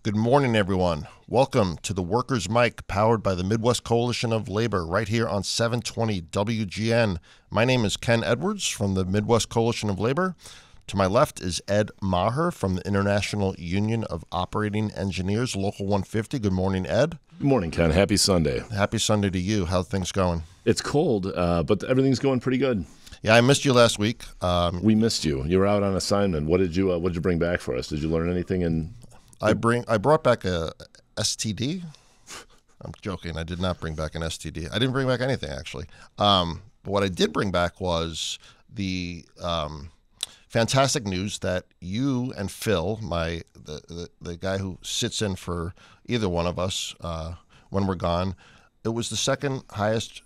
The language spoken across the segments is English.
Good morning, everyone. Welcome to the Workers' Mic, powered by the Midwest Coalition of Labor, right here on 720 WGN. My name is Ken Edwards from the Midwest Coalition of Labor. To my left is Ed Maher from the International Union of Operating Engineers, Local 150. Good morning, Ed. Good morning, Ken. Happy Sunday. Happy Sunday to you. How's things going? It's cold, but everything's going pretty good. Yeah, I missed you last week. We missed you. You were out on assignment. What did you bring back for us? Did you learn anything? I brought back a STD. I'm joking. I did not bring back an STD. I didn't bring back anything, actually. But what I did bring back was the fantastic news that you and Phil, the guy who sits in for either one of us when we're gone, it was the second highest,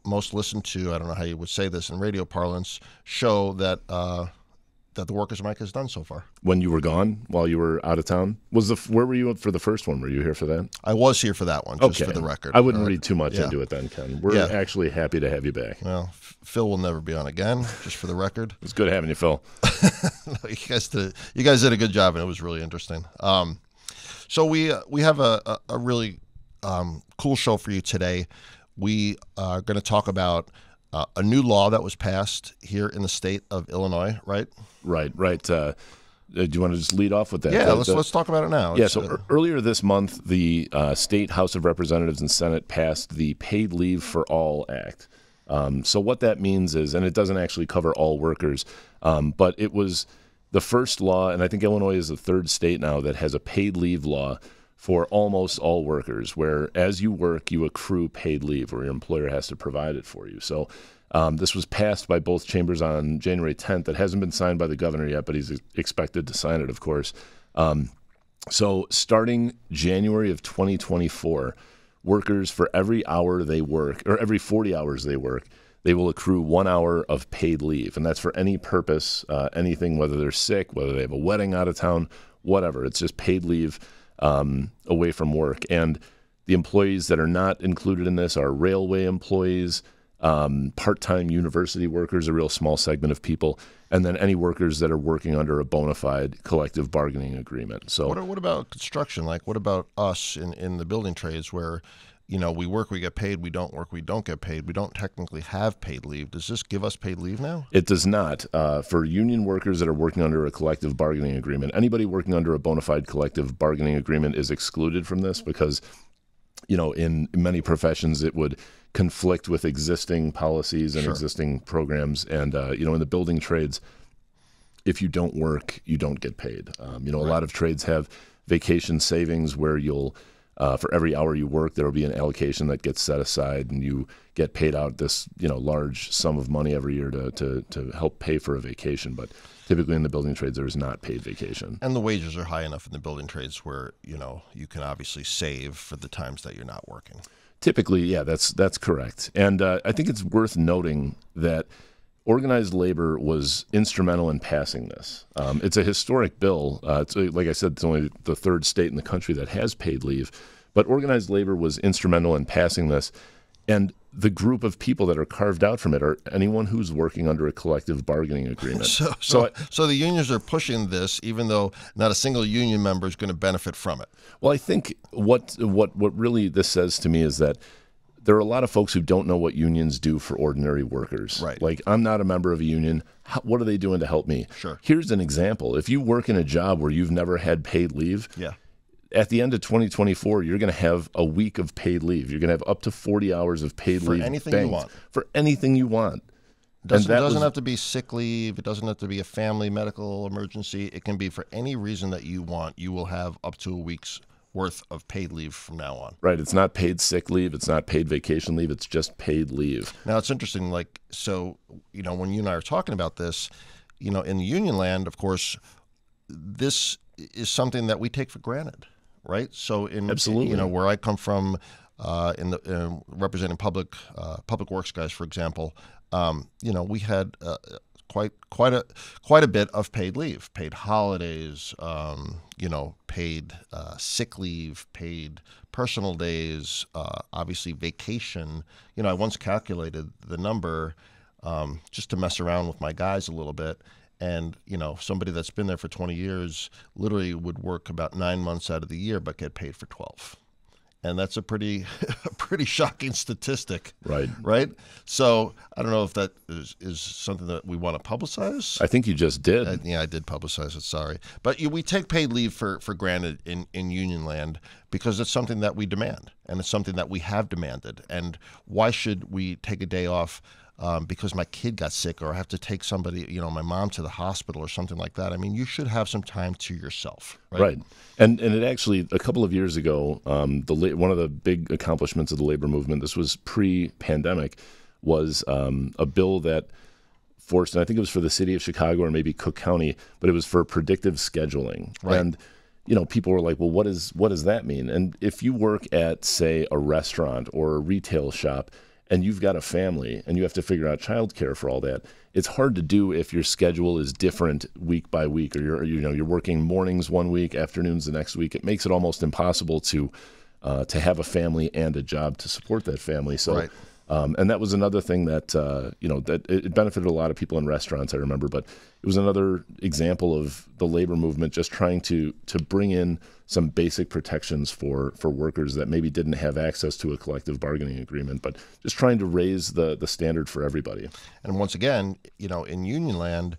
most listened to, I don't know how you would say this in radio parlance, show that the Workers' Mic has done so far. When you were gone, while you were out of town? Where were you for the first one? Were you here for that? I was here for that one, just for the record. I wouldn't read too much into it then, Ken. We're actually happy to have you back. Well, Phil will never be on again, just for the record. It's good having you, Phil. No, you guys did a good job, and it was really interesting. So we have a really cool show for you today. We are going to talk about a new law that was passed here in the state of Illinois, right? Right. Do you want to just lead off with that? Yeah, let's talk about it now. Yeah, so earlier this month, the State House of Representatives and Senate passed the Paid Leave for All Act. So what that means is, and it doesn't actually cover all workers, but it was the first law, and I think Illinois is the third state now that has a paid leave law for almost all workers, where as you work, you accrue paid leave, or your employer has to provide it for you. So this was passed by both chambers on January 10th. It hasn't been signed by the governor yet, but he's expected to sign it, of course. So starting January of 2024, workers, for every hour they work, or every 40 hours they work, they will accrue 1 hour of paid leave. And that's for any purpose, anything, whether they're sick, whether they have a wedding out of town, whatever. It's just paid leave away from work. And the employees that are not included in this are railway employees, part-time university workers, a real small segment of people, and then any workers that are working under a bona fide collective bargaining agreement. So what about construction? Like, what about us in the building trades where, we work, we get paid, we don't work, we don't get paid, we don't technically have paid leave? Does this give us paid leave now? It does not. For union workers that are working under a collective bargaining agreement, anybody working under a bona fide collective bargaining agreement is excluded from this because, in many professions it would conflict with existing policies and existing programs. And, in the building trades, if you don't work, you don't get paid. A lot of trades have vacation savings where you'll, for every hour you work, there will be an allocation that gets set aside, and you get paid out this, large sum of money every year to help pay for a vacation. But typically in the building trades, there is not paid vacation. And the wages are high enough in the building trades where, you can obviously save for the times that you're not working. Typically, yeah, that's correct. And I think it's worth noting that organized labor was instrumental in passing this. It's a historic bill. Like I said, it's only the third state in the country that has paid leave. But organized labor was instrumental in passing this. And the group of people that are carved out from it are anyone who's working under a collective bargaining agreement. So the unions are pushing this, even though not a single union member is going to benefit from it. Well, I think what really this says to me is that there are a lot of folks who don't know what unions do for ordinary workers. Right. Like, I'm not a member of a union. What are they doing to help me? Sure. Here's an example. If you work in a job where you've never had paid leave, at the end of 2024, you're going to have a week of paid leave. You're going to have up to 40 hours of paid leave. For anything you want. For anything you want. It doesn't have to be sick leave. It doesn't have to be a family medical emergency. It can be for any reason that you want. You will have up to a week's worth of paid leave from now on. Right. It's not paid sick leave. It's not paid vacation leave. It's just paid leave. Now, it's interesting. When you and I are talking about this, in the union land, of course, this is something that we take for granted. Right. So Absolutely. Where I come from, in representing public works guys, for example, we had quite a bit of paid leave, paid holidays, paid sick leave, paid personal days, obviously vacation. I once calculated the number just to mess around with my guys a little bit, And, somebody that's been there for 20 years literally would work about 9 months out of the year but get paid for 12. And that's a pretty a pretty shocking statistic. Right. Right? So I don't know if that is something that we want to publicize. I think you just did. I did publicize it, sorry. But we take paid leave for granted in union land because it's something that we demand, and it's something that we have demanded. And why should we take a day off because my kid got sick, or I have to take somebody, my mom to the hospital or something like that? I mean, you should have some time to yourself. Right. And it actually, a couple of years ago, one of the big accomplishments of the labor movement, this was pre-pandemic, was a bill that forced, and I think it was for the city of Chicago or maybe Cook County, but it was for predictive scheduling. Right. And people were like, well, what does that mean? And if you work at, say, a restaurant or a retail shop, and you've got a family and you have to figure out childcare for all that, it's hard to do if your schedule is different week by week, or you're working mornings one week, afternoons the next week. It makes it almost impossible to have a family and a job to support that family. So, right. And that was another thing that that it benefited a lot of people in restaurants, I remember. But it was another example of the labor movement just trying to bring in some basic protections for workers that maybe didn't have access to a collective bargaining agreement, but just trying to raise the standard for everybody. And once again, in union land,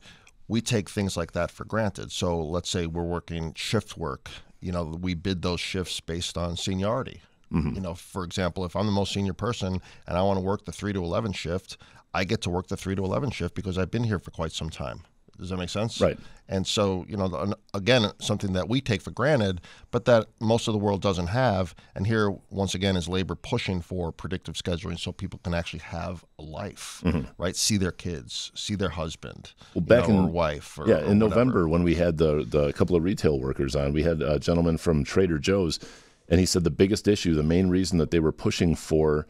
we take things like that for granted. So let's say we're working shift work. We bid those shifts based on seniority. Mm-hmm. For example, if I'm the most senior person and I want to work the 3 to 11 shift, I get to work the 3 to 11 shift because I've been here for quite some time. Does that make sense? Right. And so, again, something that we take for granted, but that most of the world doesn't have. And here, once again, is labor pushing for predictive scheduling so people can actually have a life, right? See their kids, see their husband, or wife. Or in whatever. November, when we had the couple of retail workers on, we had a gentleman from Trader Joe's, and he said the biggest issue, the main reason that they were pushing for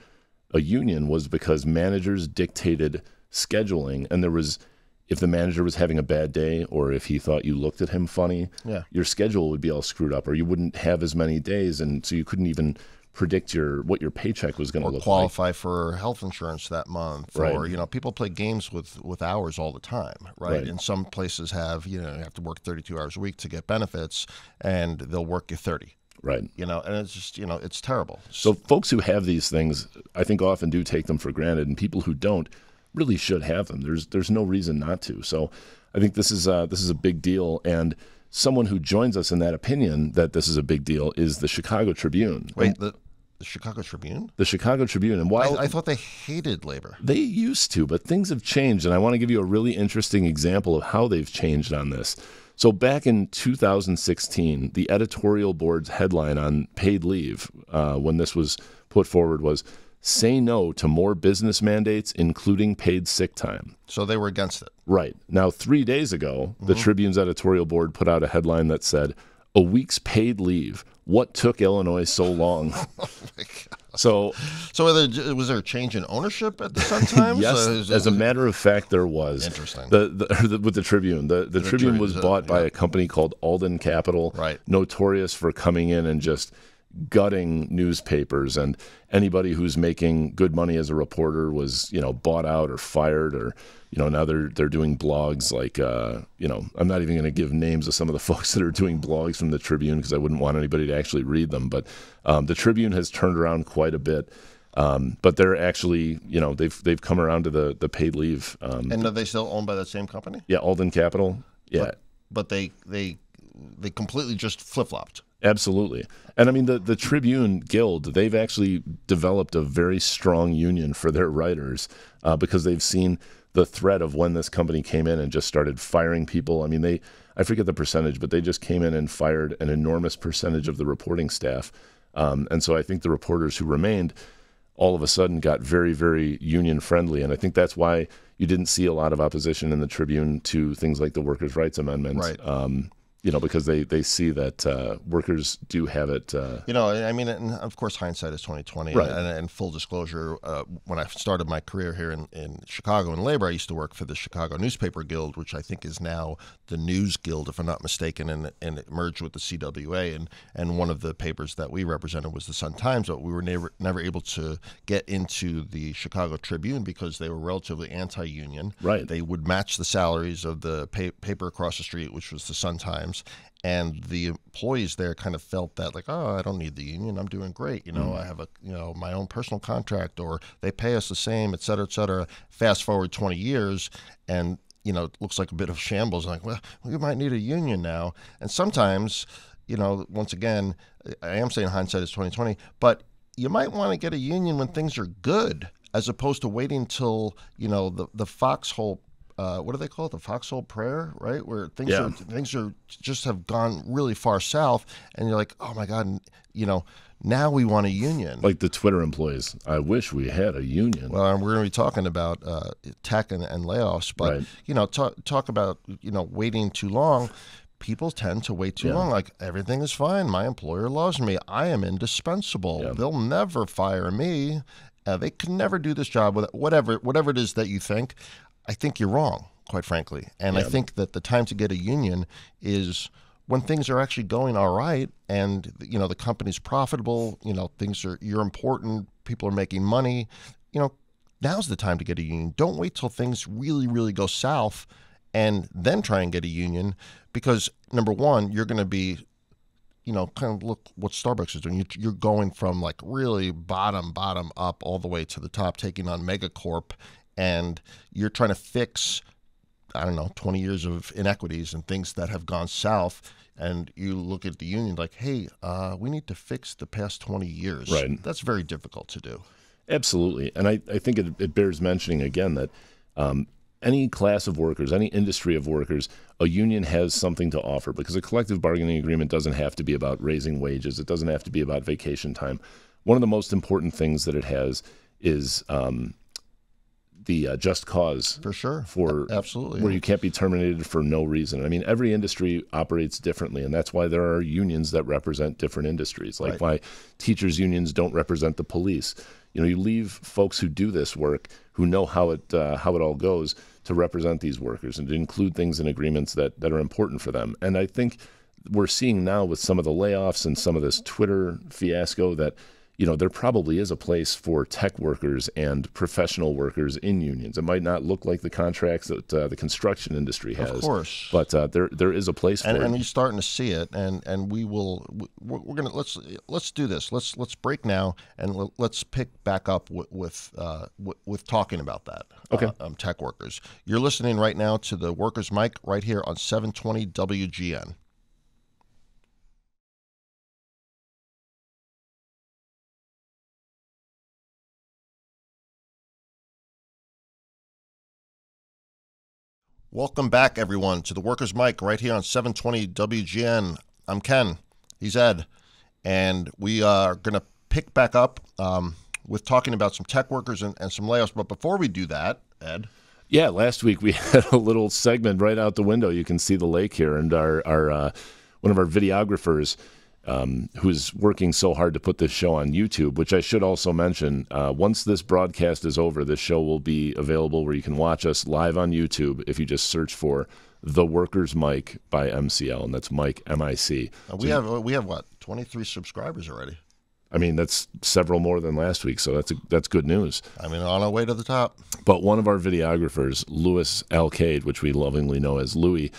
a union was because managers dictated scheduling, and if the manager was having a bad day, or if he thought you looked at him funny, your schedule would be all screwed up, or you wouldn't have as many days, and so you couldn't even predict what your paycheck was going to look like. Or qualify for health insurance that month. Right. Or, people play games with hours all the time, right? And some places have, you have to work 32 hours a week to get benefits, and they'll work you 30. Right. And it's just, it's terrible. So folks who have these things, I think often do take them for granted, and people who don't really should have them. There's no reason not to. So I think this is a big deal, and someone who joins us in that opinion that this is a big deal is the Chicago Tribune. Wait, the Chicago Tribune? The Chicago Tribune. And while I thought they hated labor. They used to, but things have changed, and I want to give you a really interesting example of how they've changed on this. So back in 2016, the editorial board's headline on paid leave, when this was put forward, was "Say no to more business mandates, including paid sick time." So they were against it. Right. Now, 3 days ago, the Tribune's editorial board put out a headline that said, "A week's paid leave. What took Illinois so long?" Oh, my God. So was there a change in ownership at the Sun-Times? Yes, as a matter of fact, there was. Interesting. With the Tribune. The Tribune was bought by a company called Alden Capital, right, notorious for coming in and just gutting newspapers, and anybody who's making good money as a reporter was, bought out or fired, or, now they're doing blogs like, I'm not even going to give names of some of the folks that are doing blogs from the Tribune because I wouldn't want anybody to actually read them. But the Tribune has turned around quite a bit. But they're actually, they've come around to the paid leave. And are they still owned by that same company? Yeah, Alden Capital. Yeah, but they completely just flip-flopped. Absolutely. And I mean, the Tribune Guild, they've actually developed a very strong union for their writers because they've seen the threat of when this company came in and just started firing people. I mean, I forget the percentage, but they just came in and fired an enormous percentage of the reporting staff. And so I think the reporters who remained all of a sudden got very, very union friendly. And I think that's why you didn't see a lot of opposition in the Tribune to things like the Workers' Rights Amendment. Right. because they see that workers do have it. I mean, and of course, hindsight is 2020. Right. And full disclosure, when I started my career here in Chicago in labor, I used to work for the Chicago Newspaper Guild, which I think is now the News Guild, if I'm not mistaken, and it merged with the CWA. And one of the papers that we represented was the Sun-Times, but we were never able to get into the Chicago Tribune because they were relatively anti-union. Right. They would match the salaries of the paper across the street, which was the Sun-Times. And the employees there kind of felt that, like, oh, I don't need the union. I'm doing great. I have my own personal contract, or they pay us the same, et cetera, et cetera. Fast forward 20 years, and it looks like a bit of shambles. Like, well, we might need a union now. And sometimes, once again, I am saying hindsight is 2020, but you might want to get a union when things are good, as opposed to waiting till the foxhole. What do they call it? The foxhole prayer, right? Where things are just have gone really far south, and you're like, oh my God, now we want a union. Like the Twitter employees, I wish we had a union. Well, we're going to be talking about tech and layoffs, but talk about waiting too long. People tend to wait too long. Like, everything is fine. My employer loves me. I am indispensable. Yeah. They'll never fire me. They can never do this job with whatever it is that you think. I think you're wrong, quite frankly. And I think that the time to get a union is when things are actually going all right, and the company's profitable, you're important, people are making money. Now's the time to get a union. Don't wait till things really, really go south and then try and get a union, because number one, you're going to be kind of look what Starbucks is doing. You're going from like really bottom up all the way to the top, taking on Megacorp. And you're trying to fix, 20 years of inequities and things that have gone south. And you look at the union like, hey, we need to fix the past 20 years. Right. That's very difficult to do. Absolutely. And I think it bears mentioning again that any class of workers, any industry of workers, a union has something to offer, because a collective bargaining agreement doesn't have to be about raising wages. It doesn't have to be about vacation time. One of the most important things that it has is the just cause. For sure. Absolutely. Where you can't be terminated for no reason. I mean, every industry operates differently, and that's why there are unions that represent different industries, like why teachers' unions don't represent the police. You leave folks who do this work, who know how it all goes, to represent these workers and to include things in agreements that are important for them. And I think we're seeing now with some of the layoffs and some of this Twitter fiasco that there probably is a place for tech workers and professional workers in unions. It might not look like the contracts that the construction industry has, of course, but there is a place for it. And you're starting to see it. And we're gonna let's do this. Let's break now, and let's pick back up with talking about that. Okay. Tech workers. You're listening right now to the Workers' Mic right here on 720 WGN. Welcome back, everyone, to the Workers' Mic right here on 720 WGN. I'm Ken. He's Ed. And we are going to pick back up with talking about some tech workers and some layoffs. But before we do that, Ed. Yeah, last week we had a little segment right out the window. You can see the lake here. And our one of our videographers, who's working so hard to put this show on YouTube, which I should also mention, once this broadcast is over, this show will be available where you can watch us live on YouTube if you just search for The Workers' Mic by MCL, and that's Mike, M-I-C. We have what, 23 subscribers already? I mean, that's several more than last week, so that's good news. I mean, on our way to the top. But one of our videographers, Louis Alcade, which we lovingly know as Louis,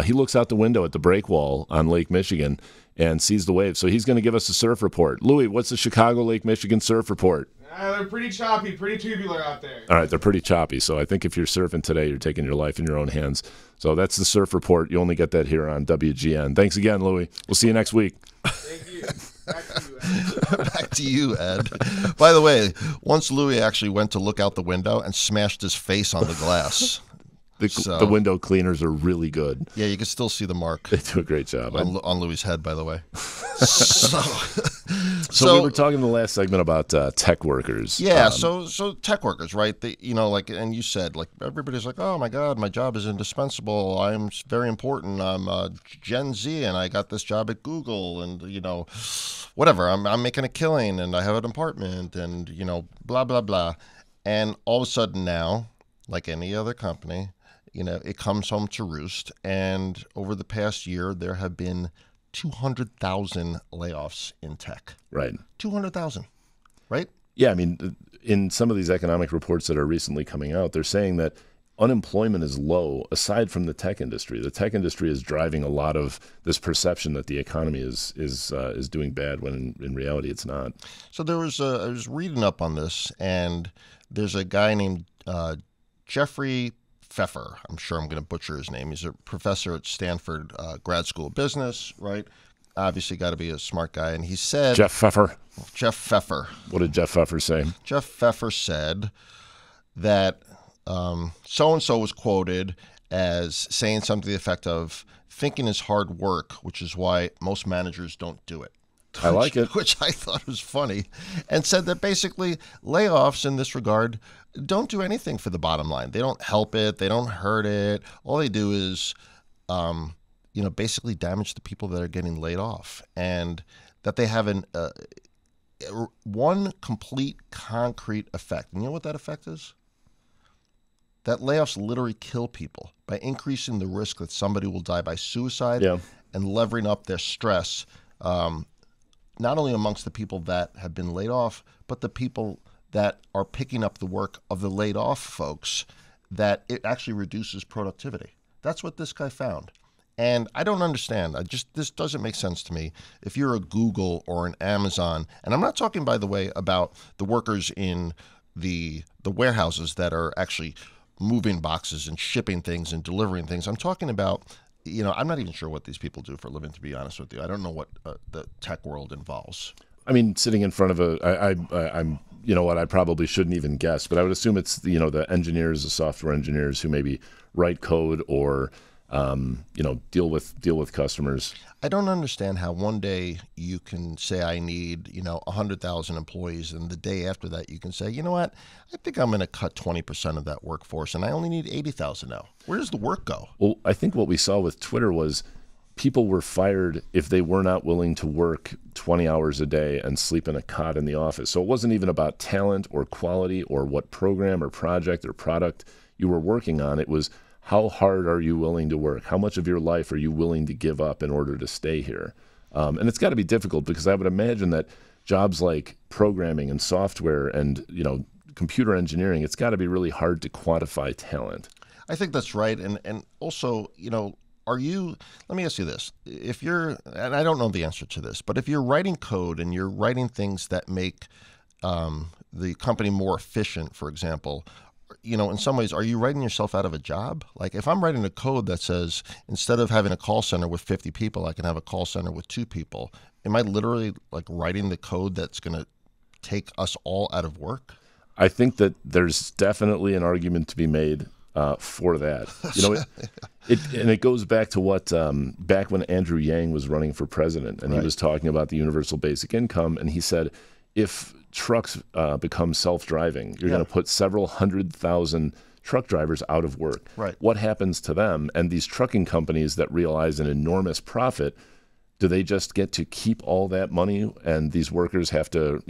he looks out the window at the break wall on Lake Michigan and sees the waves. So he's going to give us a surf report. Louis, what's the Chicago Lake Michigan surf report? They're pretty choppy, pretty tubular out there. All right, they're pretty choppy. So I think if you're surfing today, you're taking your life in your own hands. So that's the surf report. You only get that here on WGN. Thanks again, Louis. We'll see you next week. Thank you. Back to you, Ed. Back to you, Ed. By the way, once Louis actually went to look out the window and smashed his face on the glass. The window cleaners are really good. Yeah, you can still see the mark. They do a great job. On Louis' head, by the way. So, So we were talking in the last segment about tech workers. yeah, so tech workers, right? They, like, and you said, like, everybody's like, oh my God, my job is indispensable. I'm very important. I'm Gen Z, and I got this job at Google, and whatever. I'm making a killing, and I have an apartment, and blah blah blah. And all of a sudden now, like any other company, it comes home to roost. And over the past year, there have been 200,000 layoffs in tech. Right. 200,000, right? Yeah, I mean, in some of these economic reports that are recently coming out, they're saying that unemployment is low aside from the tech industry. The tech industry is driving a lot of this perception that the economy is doing bad when in reality it's not. So I was reading up on this, and there's a guy named Jeffrey Pfeffer. I'm sure I'm going to butcher his name. He's a professor at Stanford Grad School of Business, right? Obviously got to be a smart guy. And he said... Jeff Pfeffer. What did Jeff Pfeffer say? Jeff Pfeffer said that so-and-so was quoted as saying something to the effect of, thinking is hard work, which is why most managers don't do it. I like it. Which I thought was funny, and said that basically layoffs in this regard don't do anything for the bottom line. They don't help it. They don't hurt it. All they do is, basically damage the people that are getting laid off, and that they have one complete concrete effect. And you know what that effect is? That layoffs literally kill people by increasing the risk that somebody will die by suicide and levering up their stress, not only amongst the people that have been laid off, but the people that are picking up the work of the laid off folks, that it actually reduces productivity. That's what this guy found. And I don't understand. This doesn't make sense to me. If you're a Google or an Amazon, and I'm not talking, by the way, about the workers in the warehouses that are actually moving boxes and shipping things and delivering things. I'm talking about, I'm not even sure what these people do for a living, to be honest with you. I don't know what the tech world involves. I mean, sitting in front of I'm I probably shouldn't even guess, but I would assume it's the engineers, the software engineers who maybe write code or deal with customers. I don't understand how one day you can say I need 100,000 employees, and the day after that you can say, you know what, I think I'm going to cut 20% of that workforce, and I only need 80,000 now. Where does the work go? Well, I think what we saw with Twitter was people were fired if they were not willing to work 20 hours a day and sleep in a cot in the office. So it wasn't even about talent or quality or what program or project or product you were working on. It was, how hard are you willing to work? How much of your life are you willing to give up in order to stay here? And it's got to be difficult, because I would imagine that jobs like programming and software and computer engineering, it's got to be really hard to quantify talent. I think that's right. And also, let me ask you this. If you're, and I don't know the answer to this, but if you're writing code and you're writing things that make the company more efficient, for example, in some ways, are you writing yourself out of a job? Like, if I'm writing a code that says, instead of having a call center with 50 people, I can have a call center with 2 people, am I literally like writing the code that's going to take us all out of work? I think that there's definitely an argument to be made for that. It goes back to what back when Andrew Yang was running for president, and He was talking about the universal basic income, and he said, if trucks become self-driving, you're going to put several 100,000 truck drivers out of work. Right. What happens to them? And these trucking companies that realize an enormous profit, do they just get to keep all that money, and these workers have to,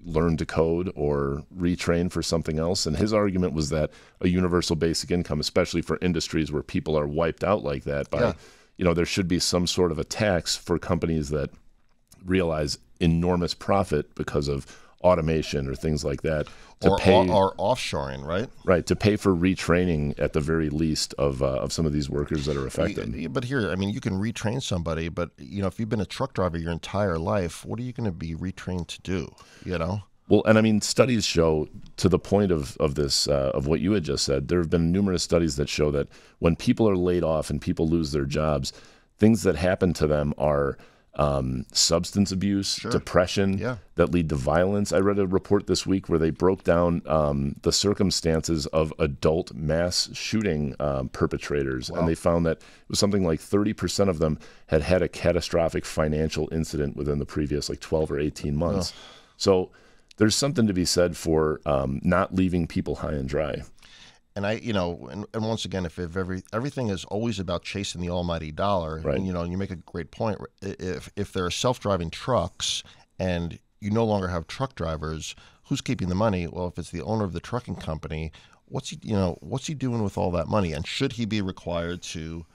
learn to code or retrain for something else? And his argument was that a universal basic income, especially for industries where people are wiped out like that, by there should be some sort of a tax for companies that realize enormous profit because of automation or things like that, or offshoring, right? Right, to pay for retraining at the very least of some of these workers that are affected. But here, I mean, you can retrain somebody, but if you've been a truck driver your entire life, what are you going to be retrained to do? Well, and I mean, studies show, to the point of this of what you had just said, there have been numerous studies that show that when people are laid off and people lose their jobs, things that happen to them are substance abuse, Sure. depression Yeah. that lead to violence. I read a report this week where they broke down the circumstances of adult mass shooting perpetrators, and they found that it was something like 30% of them had had a catastrophic financial incident within the previous 12 or 18 months. So there's something to be said for not leaving people high and dry. And and once again, if everything is always about chasing the almighty dollar, Right. and you make a great point. If there are self-driving trucks and you no longer have truck drivers, who's keeping the money? Well, if it's the owner of the trucking company, what's he doing with all that money? And should he be required to,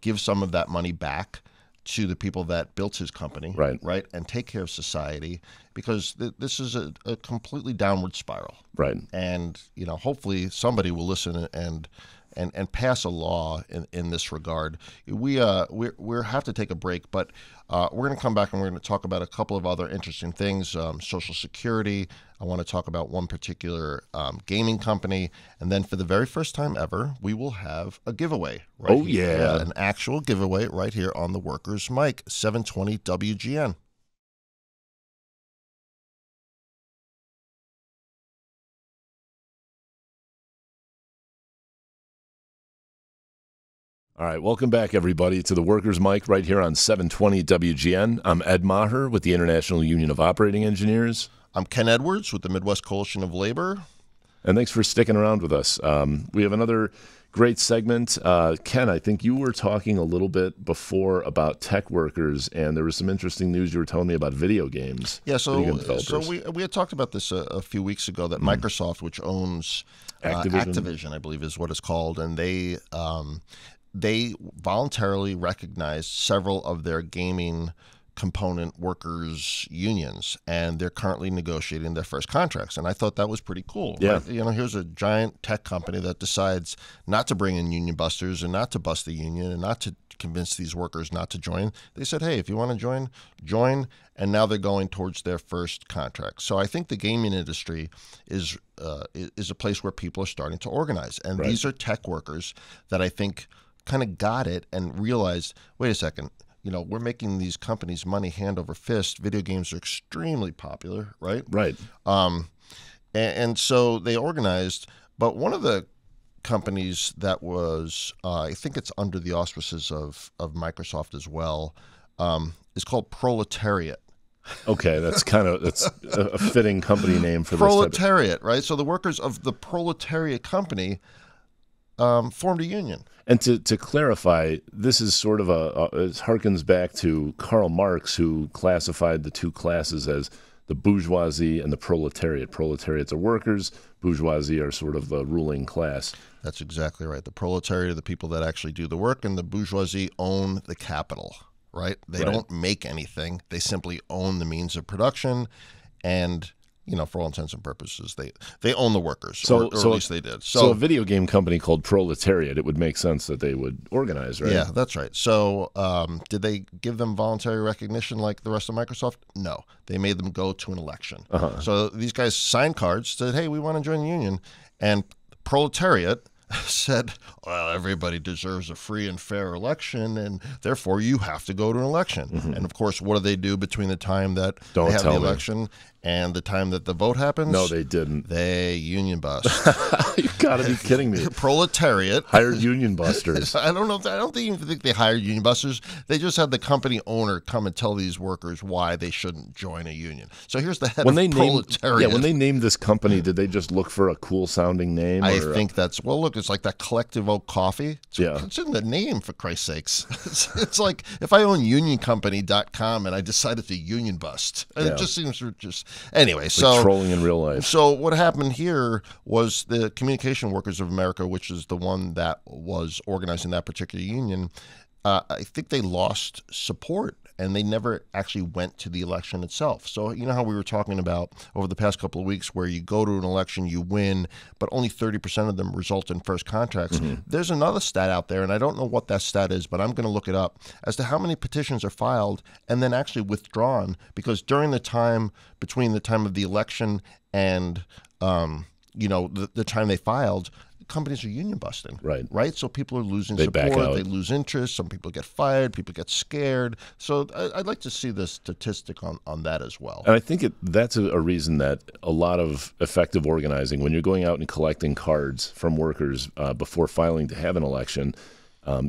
give some of that money back to the people that built his company, right, and take care of society, because this is a completely downward spiral, right? And hopefully somebody will listen and pass a law in this regard. We have to take a break, but we're going to come back and we're going to talk about a couple of other interesting things. Social Security. I want to talk about one particular gaming company, and then for the very first time ever, we will have a giveaway. Right here. Yeah, an actual giveaway right here on the Workers' Mic, 720 WGN. All right, welcome back, everybody, to the Workers' Mic right here on 720 WGN. I'm Ed Maher with the International Union of Operating Engineers. I'm Ken Edwards with the Midwest Coalition of Labor. And thanks for sticking around with us. We have another great segment. Ken, I think you were talking a little bit before about tech workers, and there was some interesting news you were telling me about video games. Yeah, so we had talked about this a few weeks ago, that Microsoft, which owns Activision, I believe is what it's called, and they voluntarily recognized several of their gaming component workers unions, and they're currently negotiating their first contracts. And I thought that was pretty cool. Yeah. Right? Here's a giant tech company that decides not to bring in union busters and not to bust the union and not to convince these workers not to join. They said, hey, if you want to join. And now they're going towards their first contract. So I think the gaming industry is a place where people are starting to organize. And Right. These are tech workers that I think kind of got it and realized, wait a second, we're making these companies money hand over fist. Video games are extremely popular, right? Right. And so they organized. But one of the companies that was, I think it's under the auspices of Microsoft as well, is called Proletariat. Okay, that's a fitting company name for Proletariat, right? So the workers of the Proletariat company formed a union. And to clarify, this is sort of it harkens back to Karl Marx, who classified the two classes as the bourgeoisie and the proletariat. Proletariats are workers, bourgeoisie are sort of the ruling class. That's exactly right. The proletariat are the people that actually do the work, and the bourgeoisie own the capital, right? They don't make anything. They simply own the means of production, and for all intents and purposes, they own the workers, or at least they did. So a video game company called Proletariat, it would make sense that they would organize, right? Yeah, that's right. So did they give them voluntary recognition like the rest of Microsoft? No. They made them go to an election. So these guys signed cards, said, hey, we want to join the union. And Proletariat said, well, everybody deserves a free and fair election, and therefore you have to go to an election. Mm-hmm. And of course, what do they do between the time that they have the election and the time that the vote happens? No, they didn't. They union bust. You gotta be kidding me. Proletariat hired union busters. I don't even think they hired union busters. They just had the company owner come and tell these workers why they shouldn't join a union. So here's the head of Proletariat. When they named this company, did they just look for a cool sounding name? I think that's, well, look, it's like that Collective Oak Coffee. Yeah. It's in the name, for Christ's sakes. It's like if I own unioncompany.com and I decided to union bust. And it just seems anyway. So trolling in real life. So what happened here was the Communication Workers of America, which is the one that was organizing that particular union, I think they lost support, and they never actually went to the election itself. So you know how we were talking about over the past couple of weeks where you go to an election, you win, but only 30% of them result in first contracts. Mm-hmm. There's another stat out there, and I don't know what that stat is, but I'm going to look it up, as to how many petitions are filed and then actually withdrawn, because during the time between the time of the election and the time they filed, companies are union busting. Right. Right. So people are losing They back support. out. They lose interest. Some people get fired. People get scared. So I'd like to see the statistic on that as well. And I think that's a reason that a lot of effective organizing, when you're going out and collecting cards from workers before filing to have an election,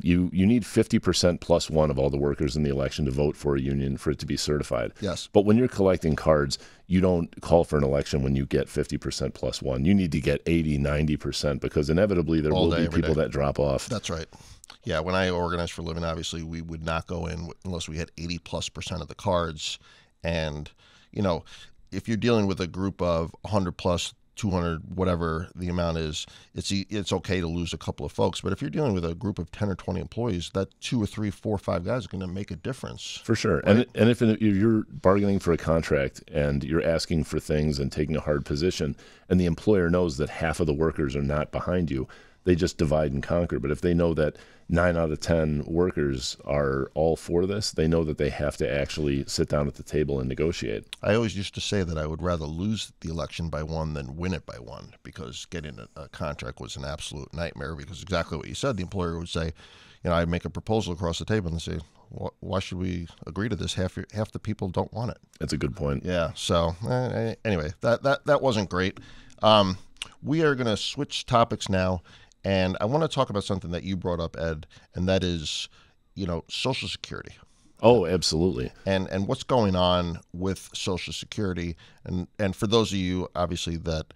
you need 50% plus one of all the workers in the election to vote for a union for it to be certified. Yes. But when you're collecting cards, you don't call for an election when you get 50% plus one. You need to get 80, 90% because inevitably there will be people that drop off. That's right. Yeah, when I organized for a living, obviously we would not go in unless we had 80+% of the cards. And, if you're dealing with a group of 100 plus, 200, whatever the amount is, it's okay to lose a couple of folks. But if you're dealing with a group of 10 or 20 employees, that 2 or 3, 4 or 5 guys are going to make a difference. For sure. Right? And if you're bargaining for a contract and you're asking for things and taking a hard position, and the employer knows that half of the workers are not behind you, they just divide and conquer. But if they know that 9 out of 10 workers are all for this, they know that they have to actually sit down at the table and negotiate. I always used to say that I would rather lose the election by one than win it by one, because getting a contract was an absolute nightmare, because exactly what you said, the employer would say, I'd make a proposal across the table and say, why should we agree to this? Half the people don't want it. That's a good point. Yeah. So anyway, that wasn't great. We are going to switch topics now. And I want to talk about something that you brought up, Ed, and that is, Social Security. Oh, absolutely. And what's going on with Social Security. And for those of you, obviously, that,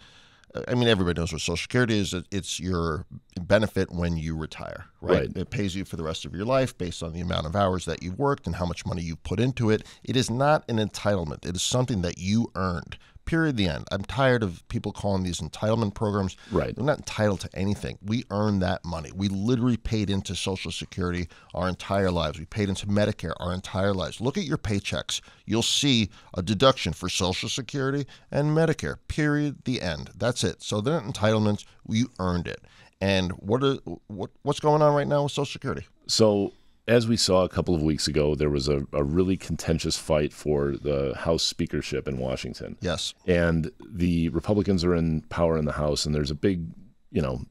everybody knows what Social Security is. It's your benefit when you retire, right? It pays you for the rest of your life based on the amount of hours that you've worked and how much money you've put into it. It is not an entitlement. It is something that you earned. Period. The end. I'm tired of people calling these entitlement programs. Right. We're not entitled to anything. We earn that money. We literally paid into Social Security our entire lives. We paid into Medicare our entire lives. Look at your paychecks. You'll see a deduction for Social Security and Medicare. Period. The end. That's it. So they're not entitlements. You earned it. And what's going on right now with Social Security? So, as we saw a couple of weeks ago, there was a really contentious fight for the House speakership in Washington. Yes. And the Republicans are in power in the House, and there's a big,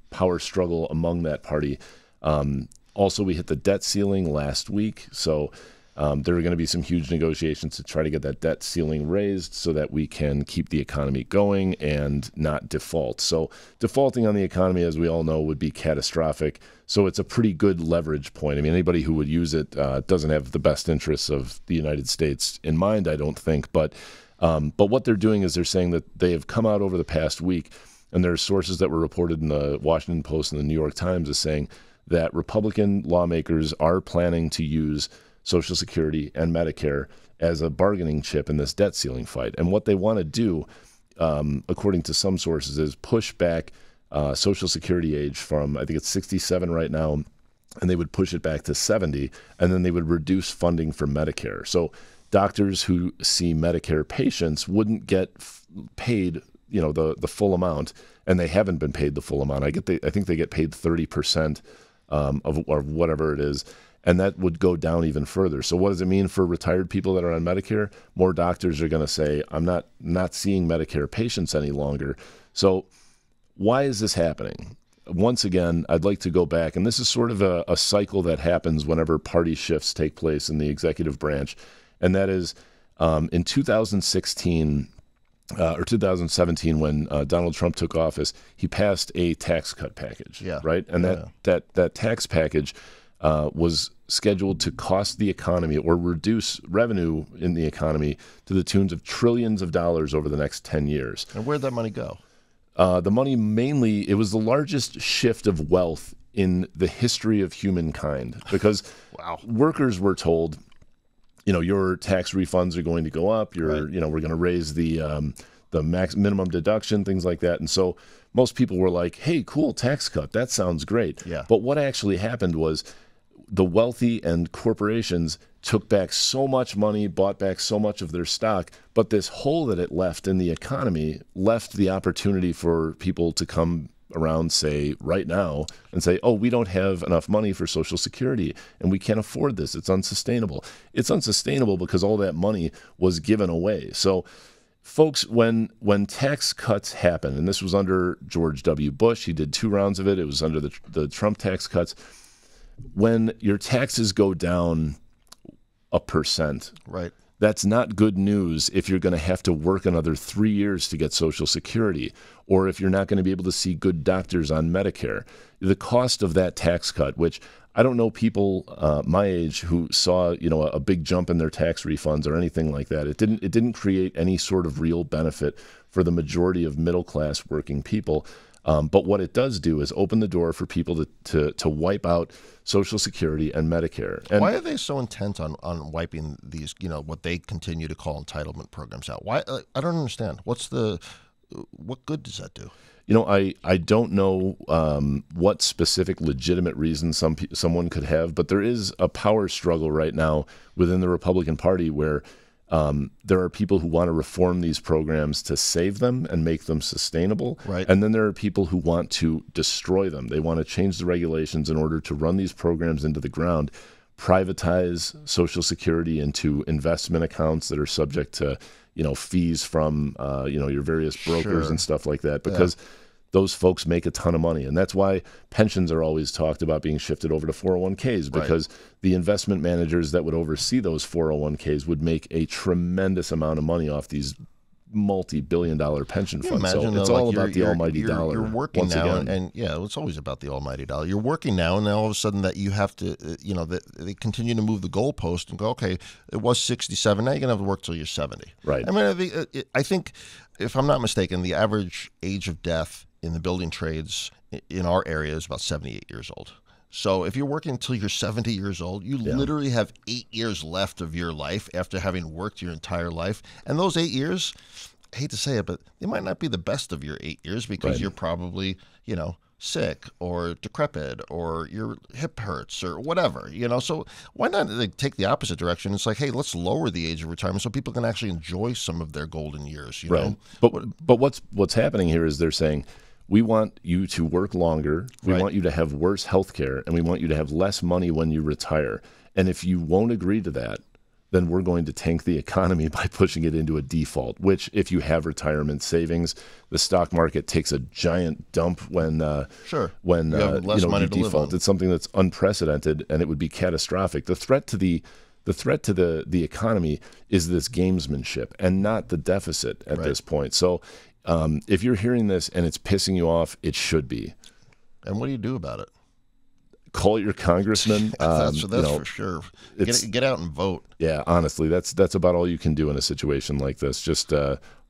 power struggle among that party. Also, we hit the debt ceiling last week, so there are going to be some huge negotiations to try to get that debt ceiling raised so that we can keep the economy going and not default. So defaulting on the economy, as we all know, would be catastrophic. So it's a pretty good leverage point. Anybody who would use it doesn't have the best interests of the United States in mind, I don't think. But what they're doing is they're saying that they have come out over the past week, and there are sources that were reported in the Washington Post and the New York Times as saying that Republican lawmakers are planning to use Social Security and Medicare as a bargaining chip in this debt ceiling fight. And what they want to do, according to some sources, is push back Social Security age from, I think it's 67 right now, and they would push it back to 70, and then they would reduce funding for Medicare. So doctors who see Medicare patients wouldn't get paid, the full amount, and they haven't been paid the full amount. I think they get paid 30% of whatever it is. And that would go down even further. So what does it mean for retired people that are on Medicare? More doctors are going to say, I'm not seeing Medicare patients any longer. So why is this happening? Once again, I'd like to go back, and this is sort of a cycle that happens whenever party shifts take place in the executive branch, and that is in 2016 or 2017, when Donald Trump took office, he passed a tax cut package, right? And that tax package was scheduled to cost the economy or reduce revenue in the economy to the tunes of trillions of dollars over the next 10 years. And where'd that money go? The money mainly, it was the largest shift of wealth in the history of humankind, because workers were told, your tax refunds are going to go up. We're going to raise the minimum deduction, things like that. And so most people were like, hey, cool, tax cut. That sounds great. Yeah. But what actually happened was the wealthy and corporations took back so much money, bought back so much of their stock, but this hole that it left in the economy left the opportunity for people to come around, say, right now, and say, oh, we don't have enough money for Social Security, and we can't afford this. It's unsustainable. It's unsustainable because all that money was given away. So folks, when tax cuts happen, and this was under George W. Bush, he did 2 rounds of it. It was under the Trump tax cuts. When your taxes go down 1%, Right. that's not good news if you're going to have to work another 3 years to get Social Security, or if you're not going to be able to see good doctors on Medicare. The cost of that tax cut, which I don't know people my age who saw, a big jump in their tax refunds or anything like that. It didn't create any sort of real benefit for the majority of middle class working people. But what it does do is open the door for people to wipe out Social Security and Medicare. And why are they so intent on wiping these, what they continue to call entitlement programs out? Why? I don't understand. What good does that do? I don't know what specific legitimate reason someone could have, but there is a power struggle right now within the Republican Party where there are people who want to reform these programs to save them and make them sustainable. Right. And then there are people who want to destroy them. They want to change the regulations in order to run these programs into the ground, privatize Social Security into investment accounts that are subject to, fees from, your various brokers Sure. and stuff like that, because those folks make a ton of money. And that's why pensions are always talked about being shifted over to 401ks, because the investment managers that would oversee those 401ks would make a tremendous amount of money off these multi-billion-dollar pension Can you funds. So imagine, it's though, all like, about the almighty dollar. You're working once now, again. and it's always about the almighty dollar. You're working now, and then all of a sudden that you have to, they continue to move the goalpost and go, okay, it was 67, now you're going to have to work till you're 70. Right. I mean, I think, if I'm not mistaken, the average age of death in the building trades in our area is about 78 years old. So if you're working until you're 70 years old, you literally have 8 years left of your life after having worked your entire life. And those 8 years, I hate to say it, but they might not be the best of your 8 years because you're probably, sick or decrepit or your hip hurts or whatever, So why not take the opposite direction? It's like, hey, let's lower the age of retirement so people can actually enjoy some of their golden years, you know? But what's happening here is they're saying, we want you to work longer, we want you to have worse health care, and we want you to have less money when you retire. And if you won't agree to that, then we're going to tank the economy by pushing it into a default, which if you have retirement savings, the stock market takes a giant dump when You have less money you to live default. on. It's something that's unprecedented, and it would be catastrophic. The threat to the economy is this gamesmanship and not the deficit at this point. So if you're hearing this and it's pissing you off, it should be. And what do you do about it? Call your congressman. That's for sure. Get out and vote. Yeah, honestly, that's about all you can do in a situation like this. Just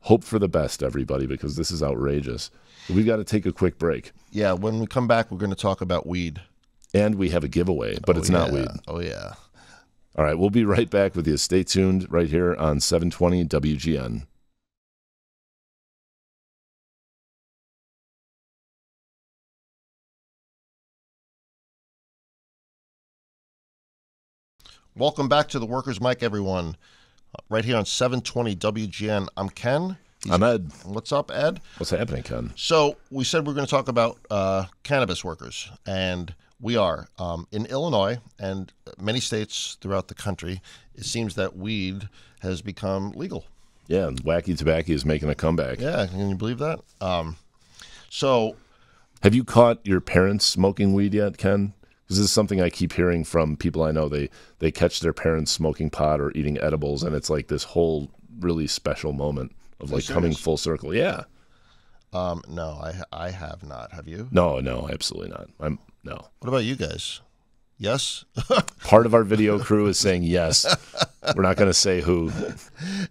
hope for the best, everybody, because this is outrageous. We've got to take a quick break. Yeah, when we come back, we're going to talk about weed. And we have a giveaway, but it's not weed. Oh, yeah. All right, we'll be right back with you. Stay tuned right here on 720 WGN. Welcome back to the Workers' Mic, everyone. Right here on 720 WGN. I'm Ken. I'm Ed. What's up, Ed? What's happening, Ken? So we said we're going to talk about cannabis workers, and we are. In Illinois and many states throughout the country, it seems that weed has become legal. Yeah, Wacky Tobacco is making a comeback. Yeah, can you believe that? So have you caught your parents smoking weed yet, Ken? Because this is something I keep hearing from people I know. They catch their parents smoking pot or eating edibles, and it's like this whole really special moment of like coming full circle. Yeah. No, I have not. Have you? No, absolutely not. No. What about you guys? Yes? Part of our video crew is saying yes. We're not going to say who.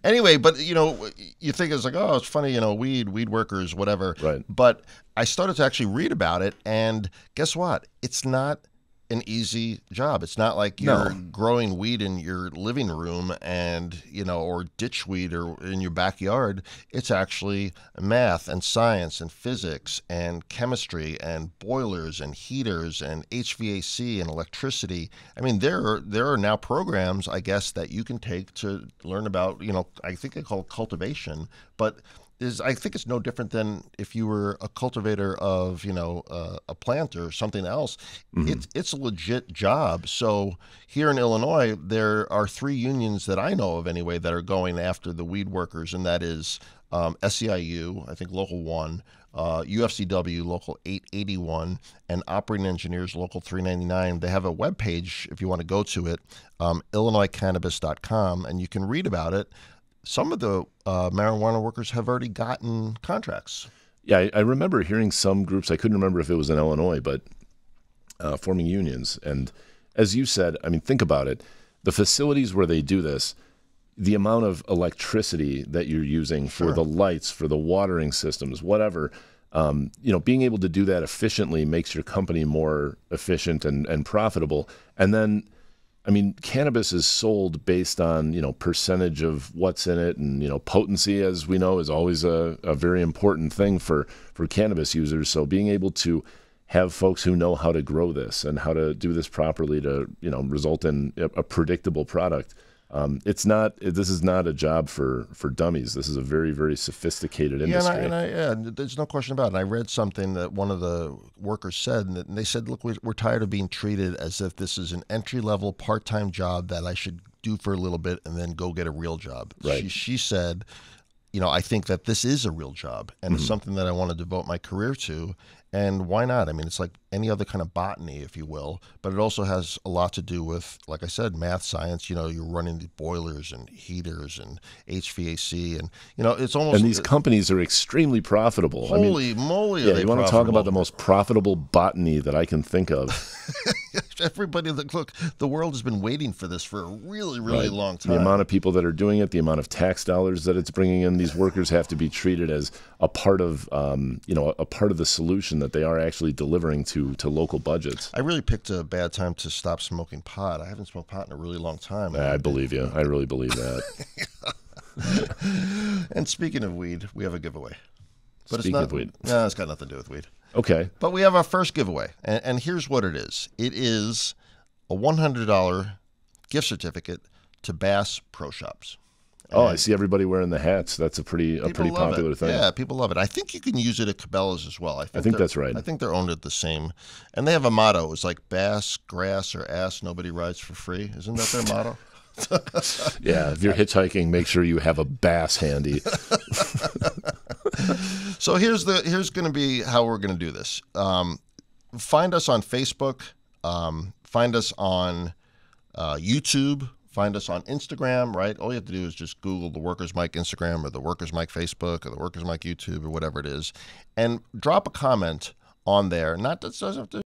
Anyway, but, you think it's like, oh, it's funny, weed workers, whatever. Right. But I started to actually read about it, and guess what? It's not an easy job. It's not like you're growing weed in your living room and, or ditch weed or in your backyard. It's actually math and science and physics and chemistry and boilers and heaters and HVAC and electricity. I mean, there are now programs, I guess, that you can take to learn about, I think they call it cultivation, but I think it's no different than if you were a cultivator of, a plant or something else. Mm-hmm. It's a legit job. So here in Illinois, there are 3 unions that I know of anyway that are going after the weed workers, and that is SEIU, I think Local 1, UFCW, Local 881, and Operating Engineers, Local 399. They have a webpage if you want to go to it, IllinoisCannabis.com, and you can read about it. Some of the marijuana workers have already gotten contracts. Yeah, I remember hearing some groups, I couldn't remember if it was in Illinois, but forming unions. And as you said, I mean, think about it. The facilities where they do this, the amount of electricity that you're using for the lights, for the watering systems, whatever, being able to do that efficiently makes your company more efficient and profitable. And then, I mean, cannabis is sold based on, percentage of what's in it. And, potency, as we know, is always a very important thing for cannabis users. So being able to have folks who know how to grow this and how to do this properly to, result in a predictable product. This is not a job for dummies. This is a very, very sophisticated industry. Yeah, there's no question about it. And I read something that one of the workers said, and they said, look, we're tired of being treated as if this is an entry-level part-time job that I should do for a little bit and then go get a real job. Right. She said, I think that this is a real job, and it's something that I want to devote my career to. And why not? I mean, it's like any other kind of botany, if you will, but it also has a lot to do with, like I said, math, science. You're running the boilers and heaters and HVAC, and it's almost. And these companies are extremely profitable. Holy moly! Yeah, are they you want to talk profitable. about the most profitable botany that I can think of. Everybody, look, the world has been waiting for this for a really, really long time. The amount of people that are doing it, the amount of tax dollars that it's bringing in, these workers have to be treated as a part of, a part of the solution that they are actually delivering to local budgets. I really picked a bad time to stop smoking pot. I haven't smoked pot in a really long time. I believe you. I really believe that. And speaking of weed, we have a giveaway. But Speaking of weed. No, it's got nothing to do with weed. Okay. But we have our first giveaway, and here's what it is. It is a $100 gift certificate to Bass Pro Shops. Oh, I see everybody wearing the hats. That's a pretty popular thing. Yeah, people love it. I think you can use it at Cabela's as well. I think that's right. I think they're owned at the same. And they have a motto. It's like bass, grass, or ass, nobody rides for free. Isn't that their motto? Yeah, if you're hitchhiking, make sure you have a bass handy. So here's going to be how we're going to do this. Find us on Facebook. Find us on YouTube. Find us on Instagram, right? All you have to do is just Google the Workers Mic Instagram or the Workers Mic Facebook or the Workers Mic YouTube or whatever it is, and drop a comment on there. Not that it doesn't have to